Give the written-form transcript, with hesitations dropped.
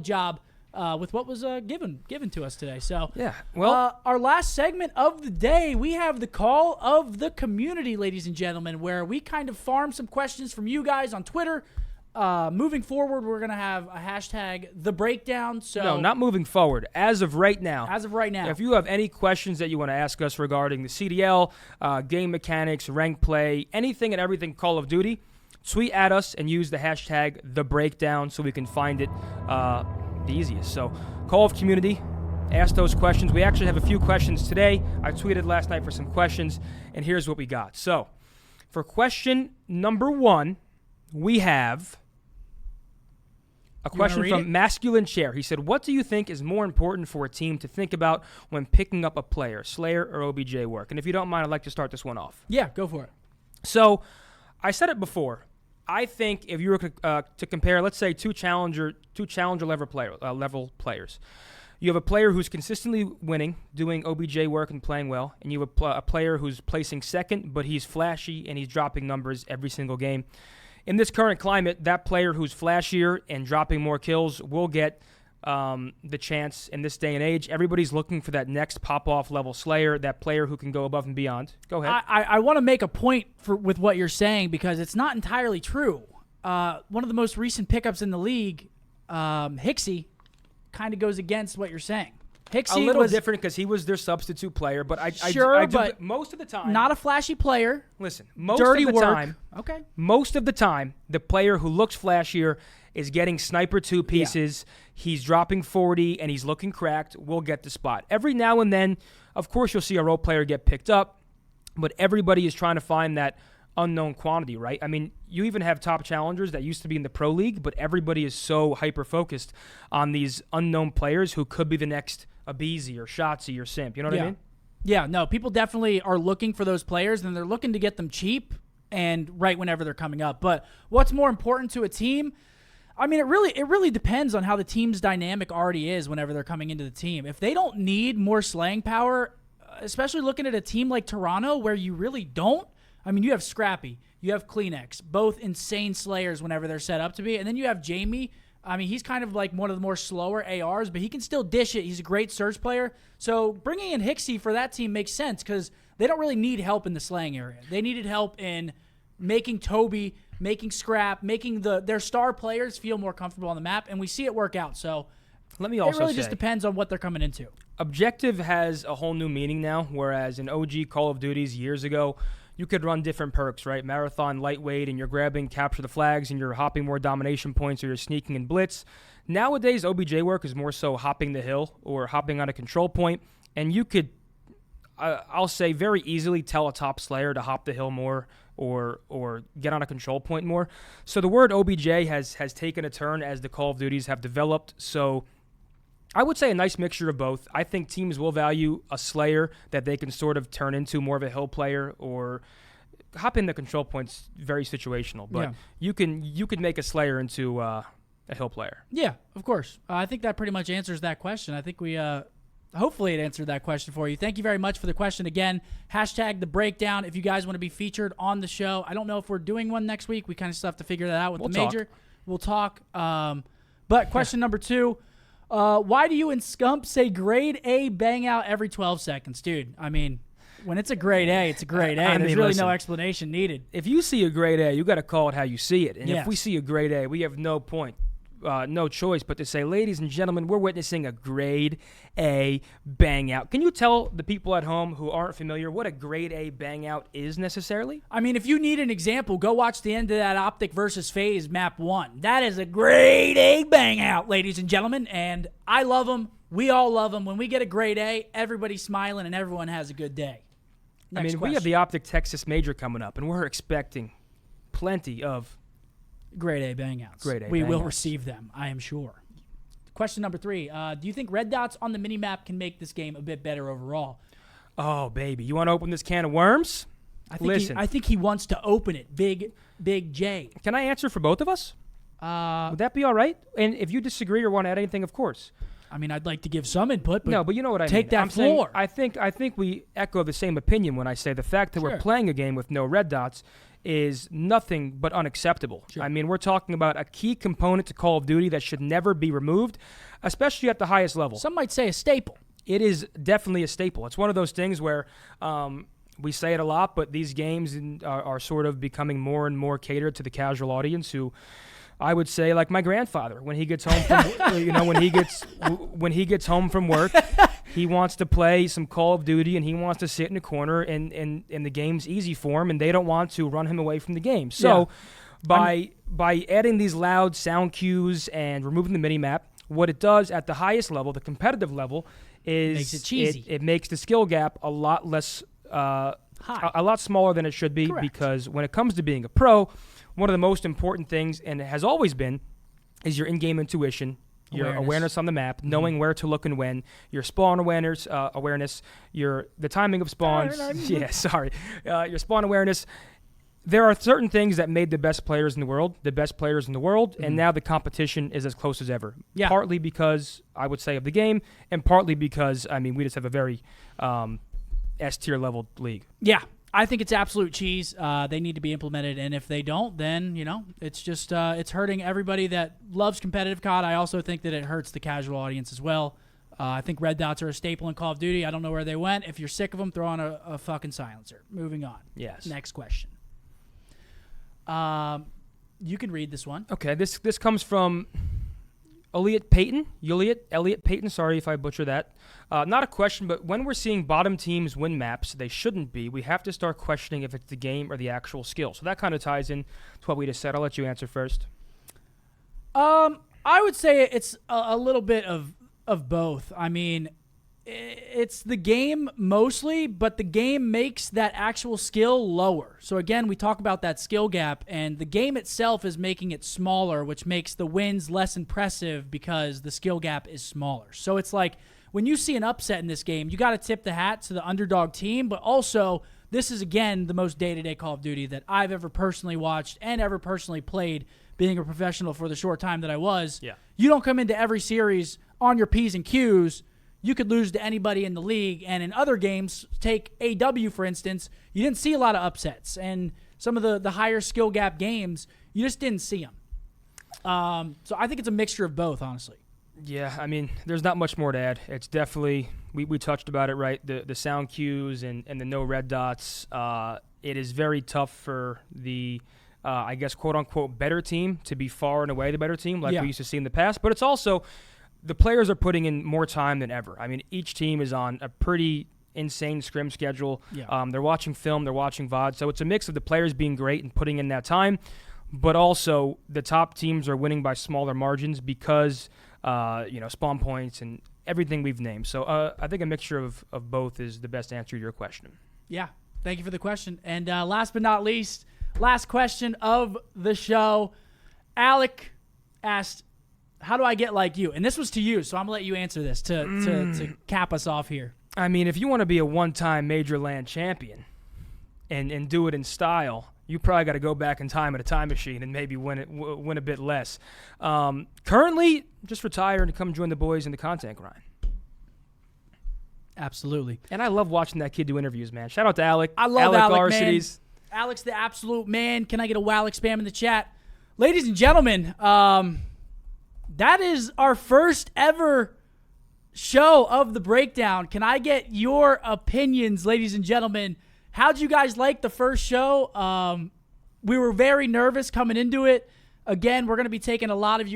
job with what was given to us today. So yeah, well, our last segment of the day, we have the call of the community, ladies and gentlemen, where we kind of farm some questions from you guys on Twitter. Moving forward, we're gonna have a hashtag the breakdown. So no, not moving forward. As of right now. As of right now. If you have any questions that you want to ask us regarding the CDL, game mechanics, rank play, anything and everything Call of Duty, tweet at us and use the hashtag the breakdown so we can find it the easiest. So call of community, ask those questions. We actually have a few questions today. I tweeted last night for some questions, and here's what we got. So for question number 1, we have a question from Masculine Chair. He said, what do you think is more important for a team to think about when picking up a player, Slayer or OBJ work? And if you don't mind, I'd like to start this one off. Yeah, go for it. So I said it before. I think if you were to compare, let's say, two challenger level players, you have a player who's consistently winning, doing OBJ work and playing well, and you have a player who's placing second, but he's flashy and he's dropping numbers every single game. In this current climate, that player who's flashier and dropping more kills will get the chance in this day and age. Everybody's looking for that next pop-off level Slayer, that player who can go above and beyond. Go ahead. I want to make a point with what you're saying because it's not entirely true. One of the most recent pickups in the league, Hicksy, kind of goes against what you're saying. Hicksy a little different because he was their substitute player, but I do, but most of the time, not a flashy player. Listen, most dirty of the work. Time, okay. Most of the time, the player who looks flashier is getting sniper 2 pieces. Yeah. He's dropping 40 and he's looking cracked. We'll get the spot. Every now and then, of course, you'll see a role player get picked up, but everybody is trying to find that unknown quantity, right? I mean, you even have top challengers that used to be in the pro league, but everybody is so hyper-focused on these unknown players who could be the next abezy or shotzzy or simp. You know what I mean? Yeah, no, people definitely are looking for those players, and they're looking to get them cheap and right whenever they're coming up. But what's more important to a team? I mean, it really depends on how the team's dynamic already is whenever they're coming into the team. If they don't need more slaying power, especially looking at a team like Toronto where you really don't, I mean, you have Scrappy, you have Kleenex, both insane slayers whenever they're set up to be, and then you have Jamie. I mean, he's kind of like one of the more slower ARs, but he can still dish it. He's a great surge player. So bringing in Hicksy for that team makes sense because they don't really need help in the slaying area. They needed help in making Toby, making Scrap, making their star players feel more comfortable on the map, and we see it work out. So let me also it really just depends on what they're coming into. Objective has a whole new meaning now, whereas in OG Call of Duties years ago, you could run different perks, right? Marathon, lightweight, and you're grabbing capture the flags, and you're hopping more domination points, or you're sneaking in blitz. Nowadays, OBJ work is more so hopping the hill or hopping on a control point, and you could, I'll say, very easily tell a top Slayer to hop the hill more or get on a control point more. So the word OBJ has taken a turn as the Call of Duties have developed. So I would say a nice mixture of both. I think teams will value a Slayer that they can sort of turn into more of a hill player or hop in the control points. Very situational, but you could make a Slayer into a hill player. Yeah, of course. I think that pretty much answers that question. I think we hopefully it answered that question for you. Thank you very much for the question again. Hashtag the breakdown if you guys want to be featured on the show. I don't know if we're doing one next week. We kind of still have to figure that out with the major. We'll talk. But question number 2. Why do you and Scump say grade A bang out every 12 seconds? Dude, I mean, when it's a grade A, it's a grade A. There's really no explanation needed. If you see a grade A, you got to call it how you see it. And if we see a grade A, we have no choice but to say, ladies and gentlemen, we're witnessing a grade A bang out. Can you tell the people at home who aren't familiar what a grade A bang out is necessarily? I mean, if you need an example, go watch the end of that Optic versus FaZe map 1. That is a grade A bang out, ladies and gentlemen, and I love them. We all love them. When we get a grade A, everybody's smiling and everyone has a good day. Next question. We have the Optic Texas Major coming up, and we're expecting plenty of grade A bang-outs. We will receive them, I am sure. Question number 3. Do you think red dots on the minimap can make this game a bit better overall? Oh, baby. You want to open this can of worms? I think he wants to open it. Big J. Can I answer for both of us? Would that be all right? And if you disagree or want to add anything, of course. I mean, I'd like to give some input, but no, but you know what I mean. Take that floor. I think we echo the same opinion when I say the fact that we're playing a game with no red dots is nothing but unacceptable. Sure. I mean, we're talking about a key component to Call of Duty that should never be removed, especially at the highest level. Some might say a staple. It is definitely a staple. It's one of those things where we say it a lot, but these games are sort of becoming more and more catered to the casual audience who, I would say, like my grandfather, when he gets home from, when he gets home from work, he wants to play some Call of Duty and he wants to sit in a corner and the game's easy for him and they don't want to run him away from the game. So by adding these loud sound cues and removing the mini-map, what it does at the highest level, the competitive level, is makes it cheesy. It makes the skill gap a lot less, a lot smaller than it should be. Correct. Because when it comes to being a pro, one of the most important things, and it has always been, is your in-game intuition, your awareness on the map, knowing where to look and when, your spawn awareness, the timing of spawns. Your spawn awareness. There are certain things that made the best players in the world, and now the competition is as close as ever. Yeah. Partly because, I would say, of the game, and partly because, I mean, we just have a very S-tier level league. Yeah, I think it's absolute cheese. They need to be implemented, and if they don't, then, it's just it's hurting everybody that loves competitive COD. I also think that it hurts the casual audience as well. I think red dots are a staple in Call of Duty. I don't know where they went. If you're sick of them, throw on a fucking silencer. Moving on. Yes. Next question. You can read this one. Okay, this comes from Elliot Payton. Elliot Payton, sorry if I butcher that. Not a question, but when we're seeing bottom teams win maps, they shouldn't be. We have to start questioning if it's the game or the actual skill. So that kind of ties in to what we just said. I'll let you answer first. I would say it's a little bit of both. I mean, it's the game mostly, but the game makes that actual skill lower. So again, we talk about that skill gap, and the game itself is making it smaller, which makes the wins less impressive because the skill gap is smaller. So it's like when you see an upset in this game, you got to tip the hat to the underdog team, but also this is, again, the most day-to-day Call of Duty that I've ever personally watched and ever personally played, being a professional for the short time that I was. Yeah. You don't come into every series on your P's and Q's. You could lose to anybody in the league. And in other games, take AW, for instance, you didn't see a lot of upsets. And some of the higher skill gap games, you just didn't see them. So I think it's a mixture of both, honestly. Yeah, I mean, there's not much more to add. It's definitely, we touched about it, right? The sound cues and the no red dots. It is very tough for the, I guess, quote-unquote, better team to be far and away the better team like we used to see in the past. But it's also, the players are putting in more time than ever. I mean, each team is on a pretty insane scrim schedule. Yeah. They're watching film, they're watching VOD. So it's a mix of the players being great and putting in that time, but also the top teams are winning by smaller margins because, spawn points and everything we've named. So I think a mixture of both is the best answer to your question. Yeah. Thank you for the question. And last but not least, last question of the show. Alec asked, how do I get like you? And this was to you, so I'm going to let you answer this to cap us off here. I mean, if you want to be a one-time Major Land champion and do it in style, you probably got to go back in time at a time machine and maybe win a bit less. Currently, just retire and come join the boys in the content grind. Absolutely. And I love watching that kid do interviews, man. Shout out to Alec. I love Alec, man. Alec's the absolute man. Can I get a Wallach spam in the chat? Ladies and gentlemen, that is our first ever show of the breakdown. Can I get your opinions, ladies and gentlemen? How'd you guys like the first show? We were very nervous coming into it. Again, we're going to be taking a lot of you